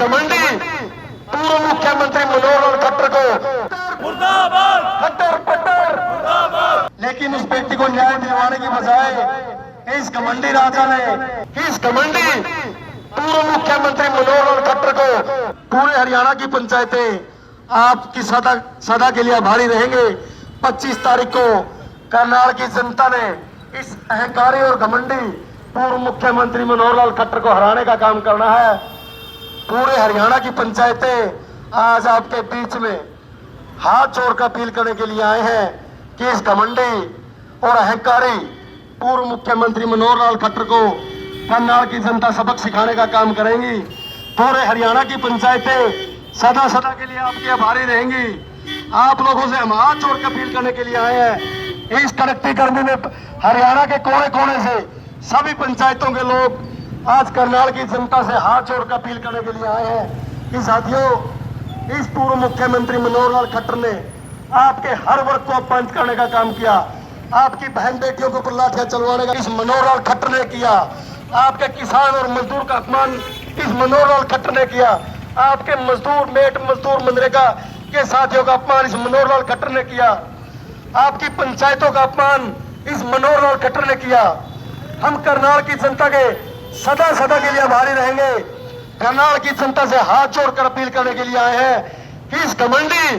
घमंडी पूर्व मुख्यमंत्री मनोहर लाल खट्टर को मुर्दाबाद, खट्टर पट्टर, मुर्दाबाद। लेकिन उस व्यक्ति को न्याय दिलवाने की बजाय इस घमंडी राजा ने, इस घमंडी पूर्व मुख्यमंत्री मनोहर लाल खट्टर को, पूरे हरियाणा की पंचायतें आपकी सदा के लिए आभारी रहेंगे। 25 तारीख को करनाल की जनता ने इस अहंकारी और घमंडी पूर्व मुख्यमंत्री मनोहर लाल खट्टर को हराने का काम करना है। पूरे हरियाणा की पंचायतें आज आपके बीच में हाथ जोड़कर अपील करने के लिए आए हैं कि इस घमंडी और अहंकारी पूर्व मुख्यमंत्री मनोहर लाल खट्टर को करनाल की जनता सबक सिखाने का काम करेंगी। पूरे हरियाणा की पंचायतें सदा के लिए आपके आभारी रहेंगी। आप लोगों से हम हाथ जोड़कर अपील करने के लिए आए हैं। इस कड़कती गर्मी में हरियाणा के कोने कोने से सभी पंचायतों के लोग आज करनाल की जनता से हाथ जोड़कर अपील करने के लिए आए हैं कि साथियों, इस पूर्व मुख्यमंत्री मनोहर लाल खट्टर ने आपके हर वर्ग को अपमानित करने का काम किया। आपकी बहन बेटियों को ऊपर लाठियां चलवाने का इस मनोहर लाल खट्टर ने किया। आपके किसान और मजदूर का अपमान इस मनोहर लाल खट्टर ने किया। आपके मजदूर मनरेगा के साथियों का अपमान इस मनोहर लाल खट्टर ने किया। आपकी पंचायतों का अपमान इस मनोहर लाल खट्टर ने किया। हम करनाल की जनता के सदा के लिए आभारी रहेंगे। करनाल की जनता से हाथ जोड़कर अपील करने के लिए आए हैं कि इस घमंडी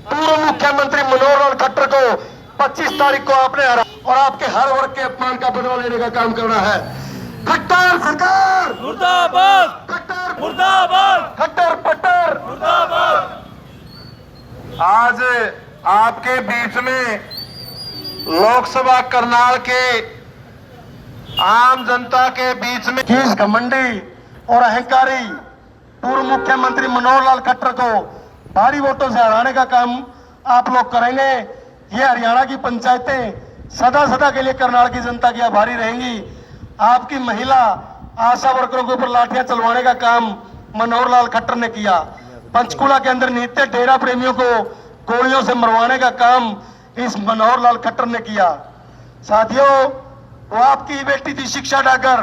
पूर्व मुख्यमंत्री मनोहर लाल खट्टर को 25 तारीख को आपने हरा और आपके हर वर्ग के अपमान का बदला लेने का काम करना है। खट्टर सरकार मुर्दाबाद, खट्टर मुर्दाबाद, खट्टर पट्टर मुर्दाबाद। आज आपके बीच में लोकसभा करनाल के आम जनता के बीच में इस घमंडी और अहंकारी पूर्व मुख्यमंत्री मनोहर लाल खट्टर को भारी वोटों से हराने का काम आप लोग करेंगे। ये हरियाणा की पंचायतें सदा के लिए करनाल की जनता की आभारी रहेंगी। आपकी महिला आशा वर्करों के ऊपर लाठियां चलवाने का काम मनोहर लाल खट्टर ने किया। पंचकुला के अंदर नित्य डेरा प्रेमियों को गोलियों से मरवाने का काम इस मनोहर लाल खट्टर ने किया। साथियों, वो आपकी बेटी थी शिक्षा डागर,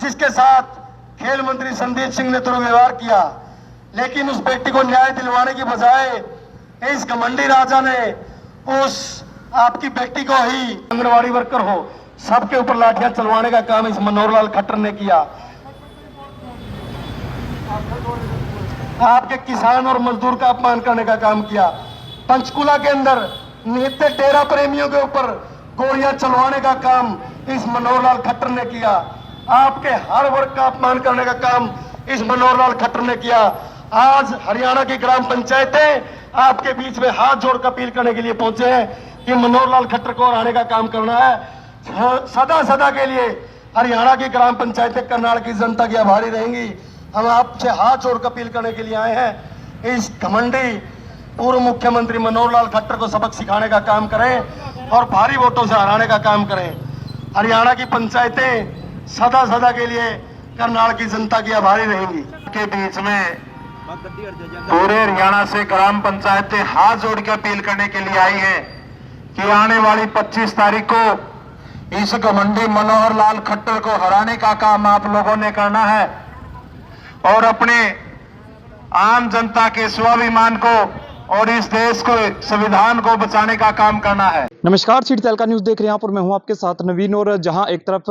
जिसके साथ खेल मंत्री संदीप सिंह ने दुर्व्यवहार किया, लेकिन उस बेटी को न्याय दिलवाने की बजाय इस घमंडी राजा ने उस आपकी बेटी को ही आंगनवाड़ी वर्कर हो सबके ऊपर लाठियां चलवाने का काम इस मनोहर लाल खट्टर ने किया। आपके किसान और मजदूर का अपमान करने का काम किया। पंचकुला के अंदर नित्य डेरा प्रेमियों के ऊपर गोलियां चलवाने का काम इस मनोहर लाल खट्टर ने किया। आपके हर वर्ग का अपमान करने का काम इस मनोहर लाल खट्टर ने किया। आज हरियाणा की ग्राम पंचायतें आपके बीच में हाथ जोड़कर अपील करने के लिए पहुंचे हैं कि मनोहर लाल खट्टर को हराने का काम करना है। सदा के लिए हरियाणा की ग्राम पंचायतें करनाल की जनता की आभारी रहेंगी। हम आपसे हाथ जोड़कर अपील करने के लिए आए हैं। इस घमंडी पूर्व मुख्यमंत्री मनोहर लाल खट्टर को सबक सिखाने का काम करें और भारी वोटों से हराने का काम करें। हरियाणा की पंचायतें सदा के लिए करनाल की जनता की आभारी रहेंगी। के बीच में पूरे हरियाणा से ग्राम पंचायतें हाथ जोड़ के अपील करने के लिए आई हैं कि आने वाली 25 तारीख को इस घमंडी मनोहर लाल खट्टर को हराने का काम आप लोगों ने करना है और अपने आम जनता के स्वाभिमान को और इस देश को, संविधान को बचाने का काम करना है। नमस्कार, सिटी तहलका न्यूज देख रहे हैं यहाँ पर मैं हूँ आपके साथ नवीन। और जहां एक तरफ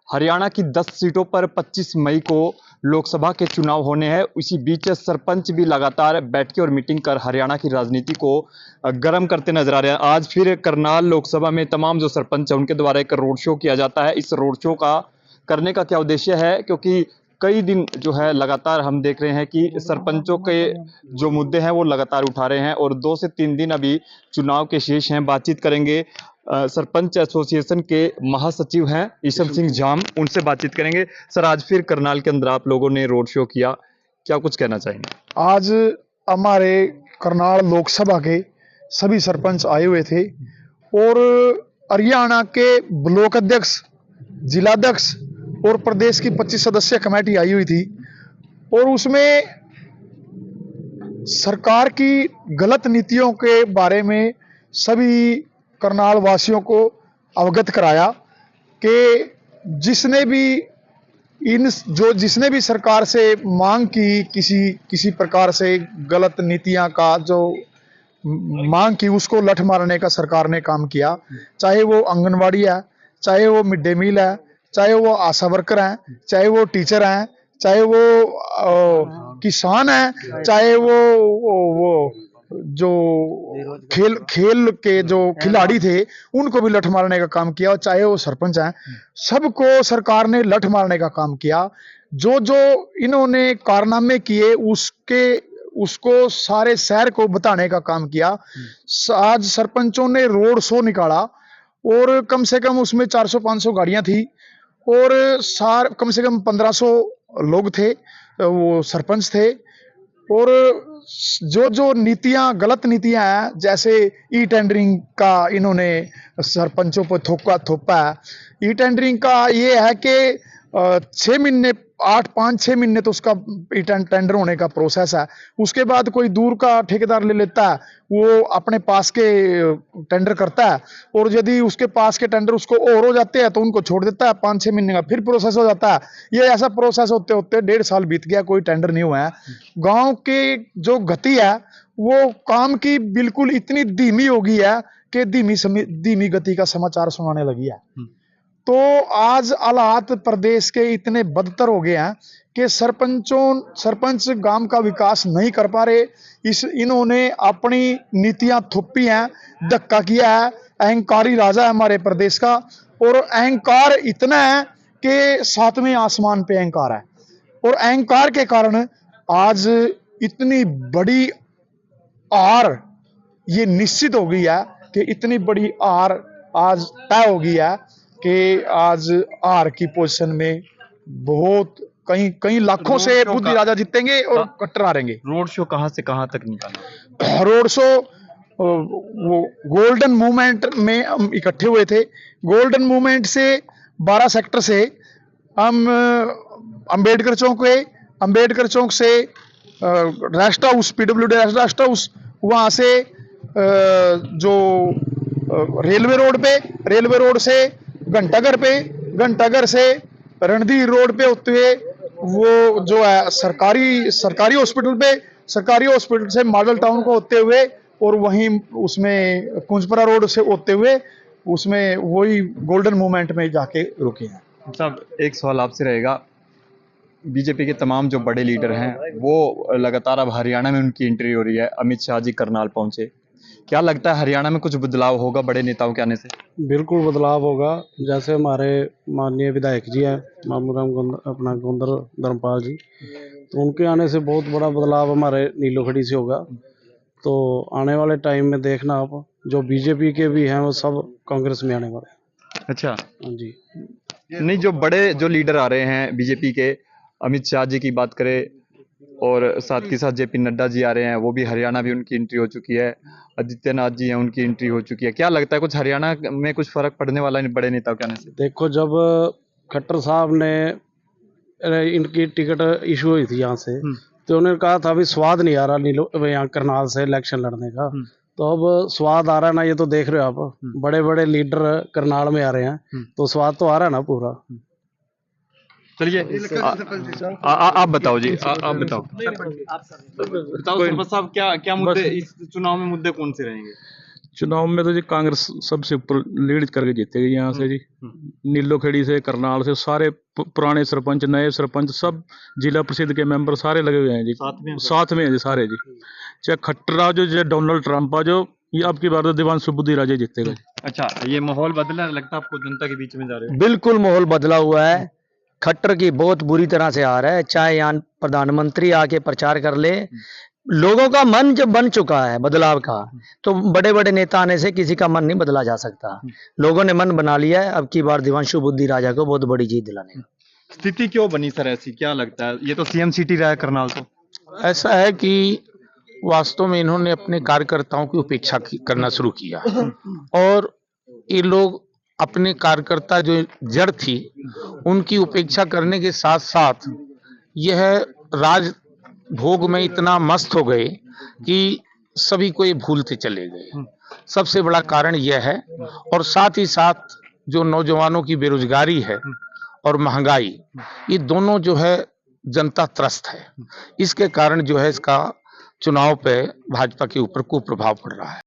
हरियाणा की 10 सीटों पर 25 मई को लोकसभा के चुनाव होने हैं, इसी बीच सरपंच भी लगातार बैठकें और मीटिंग कर हरियाणा की राजनीति को गर्म करते नजर आ रहे हैं। आज फिर करनाल लोकसभा में तमाम जो सरपंच है उनके द्वारा एक रोड शो किया जाता है। इस रोड शो का करने का क्या उद्देश्य है, क्योंकि कई दिन जो है लगातार हम देख रहे हैं कि सरपंचों के जो मुद्दे हैं वो लगातार उठा रहे हैं और 2 से 3 दिन अभी चुनाव के शेष हैं। बातचीत करेंगे सरपंच एसोसिएशन के महासचिव हैं ईशम सिंह जाम, उनसे बातचीत करेंगे। सर, आज फिर करनाल के अंदर आप लोगों ने रोड शो किया, क्या कुछ कहना चाहेंगे? आज हमारे करनाल लोकसभा के सभी सरपंच आए हुए थे और हरियाणा के ब्लॉक अध्यक्ष, जिलाध्यक्ष और प्रदेश की 25 सदस्यीय कमेटी आई हुई थी और उसमें सरकार की गलत नीतियों के बारे में सभी करनाल वासियों को अवगत कराया कि जिसने भी इन जो जिसने भी सरकार से मांग की, किसी प्रकार से गलत नीतियां का जो मांग की, उसको लठ मारने का सरकार ने काम किया। चाहे वो आंगनवाड़ी है, चाहे वो मिड डे मील है, चाहे वो आशा वर्कर हैं, चाहे वो टीचर हैं, चाहे वो किसान हैं, चाहे वो जो खेल के जो खिलाड़ी थे उनको भी लठ मारने का काम किया, और चाहे वो सरपंच हैं, सबको सरकार ने लठ मारने का काम किया। जो जो इन्होंने कारनामे किए उसको सारे शहर को बताने का काम किया। आज सरपंचों ने रोड शो निकाला और कम से कम उसमें 400-500 गाड़ियां थी और कम से कम 1500 लोग थे, वो सरपंच थे। और जो जो नीतियां, गलत नीतियां हैं, जैसे ई टेंडरिंग का इन्होंने सरपंचों पर थोपा है। ई टेंडरिंग का ये है कि 6 महीने 5-6 महीने तो उसका टेंडर होने का प्रोसेस है। उसके बाद कोई दूर का ठेकेदार ले लेता है, वो अपने पास के टेंडर करता है, और यदि उसके पास के टेंडर उसको और हो जाते हैं तो उनको छोड़ देता है। 5-6 महीने का फिर प्रोसेस हो जाता है। ये ऐसा प्रोसेस होते होते 1.5 साल बीत गया, कोई टेंडर नहीं हुआ है। गांव की जो गति है वो काम की बिल्कुल इतनी धीमी हो गई है कि धीमी गति का समाचार सुनाने लगी है। तो आज हालात प्रदेश के इतने बदतर हो गए हैं कि सरपंच गांव का विकास नहीं कर पा रहे। इन्होंने अपनी नीतियां थोपी हैं, धक्का किया है। अहंकारी राजा है हमारे प्रदेश का, और अहंकार इतना है कि 7वें आसमान पे अहंकार है। और अहंकार के कारण आज इतनी बड़ी हार ये निश्चित हो गई है कि इतनी बड़ी हार आज तय हो गई है कि आज हार की पोजीशन में बहुत कई लाखों से बुद्धि राजा जीतेंगे और कट्टर हारेंगे। रोड शो कहां से कहां तक निकाला? रोड शो वो गोल्डन मूवमेंट में हम इकट्ठे हुए थे। गोल्डन मूवमेंट से 12 सेक्टर से हम अंबेडकर चौक से rest house, PWD rest house, वहां से जो रेलवे रोड से घंटाघर से रणधीर रोड पे होते हुए वो जो है सरकारी हॉस्पिटल से मॉडल टाउन को होते हुए, और वहीं उसमें कुंजपरा रोड से होते हुए उसमें वही गोल्डन मूवमेंट में जाके रुके हैं। साहब, एक सवाल आपसे रहेगा। बीजेपी के तमाम जो बड़े लीडर हैं वो लगातार अब हरियाणा में उनकी एंट्री हो रही है। अमित शाह जी करनाल पहुंचे, क्या लगता है हरियाणा में कुछ बदलाव होगा बड़े नेताओं के आने से? बिल्कुल बदलाव होगा। जैसे हमारे माननीय विधायक जी हैं मामूराम गोंदर धर्मपाल जी, तो उनके आने से बहुत बड़ा बदलाव हमारे नीलोखड़ी से होगा। तो आने वाले टाइम में देखना आप, जो बीजेपी के भी हैं वो सब कांग्रेस में आने वाले हैं। अच्छा जी, नहीं, जो बड़े जो लीडर आ रहे हैं बीजेपी के, अमित शाह जी की बात करें और साथ के साथ JP नड्डा जी आ रहे हैं, वो भी हरियाणा भी उनकी एंट्री हो चुकी है। आदित्यनाथ जी हैं, उनकी एंट्री हो चुकी है। क्या लगता है कुछ हरियाणा में कुछ फर्क पड़ने वाला है बड़े नेताओं के आने से? देखो, जब खट्टर साहब ने इनकी टिकट इशू हुई थी यहाँ से, तो उन्होंने कहा था अभी स्वाद नहीं आ रहा यहाँ करनाल से इलेक्शन लड़ने का। तो अब स्वाद आ रहा है ना, ये तो देख रहे हो आप, बड़े बड़े लीडर करनाल में आ रहे हैं, तो स्वाद तो आ रहा है ना पूरा। चलिए आप बताओ जी, आप बताओ सरपंच साहब, क्या मुद्दे इस चुनाव में मुद्दे कौन से रहेंगे? चुनाव में तो जी कांग्रेस सबसे ऊपर लीड करके जीतेगी यहाँ से जी। नीलोखेड़ी से, करनाल से, सारे पुराने सरपंच, नए सरपंच, सब जिला परिषद के मेंबर सारे लगे हुए हैं जी, साथ में हैं जी सारे जी। चाहे खट्टर आ जो, चाहे डोनाल्ड ट्रंप आ जो, ये आपकी बार दिवांशु बुद्धि राजे जीतेगा। अच्छा, ये माहौल बदला लगता है आपको, जनता के बीच में जा रहे हो? बिल्कुल माहौल बदला हुआ है। खट्टर की बहुत बुरी तरह से हार है। चाहे यहाँ प्रधानमंत्री आके प्रचार कर ले, लोगों का मन जब बन चुका है बदलाव का, तो बड़े बड़े नेता आने से किसी का मन नहीं बदला जा सकता। लोगों ने मन बना लिया है अब की बार दिवांशु बुद्धि राजा को बहुत बड़ी जीत दिलाने का। स्थिति क्यों बनी सर ऐसी, क्या लगता है? ये तो CM सिटी रहा है करनाल। तो ऐसा है कि वास्तव में इन्होंने अपने कार्यकर्ताओं की उपेक्षा करना शुरू किया, और ये लोग अपने कार्यकर्ता जो जड़ थी उनकी उपेक्षा करने के साथ साथ यह राज भोग में इतना मस्त हो गए कि सभी को ये भूलते चले गए। सबसे बड़ा कारण यह है, और साथ ही साथ जो नौजवानों की बेरोजगारी है और महंगाई, ये दोनों जो है जनता त्रस्त है। इसके कारण जो है इसका चुनाव पे भाजपा के ऊपर कुप्रभाव पड़ रहा है।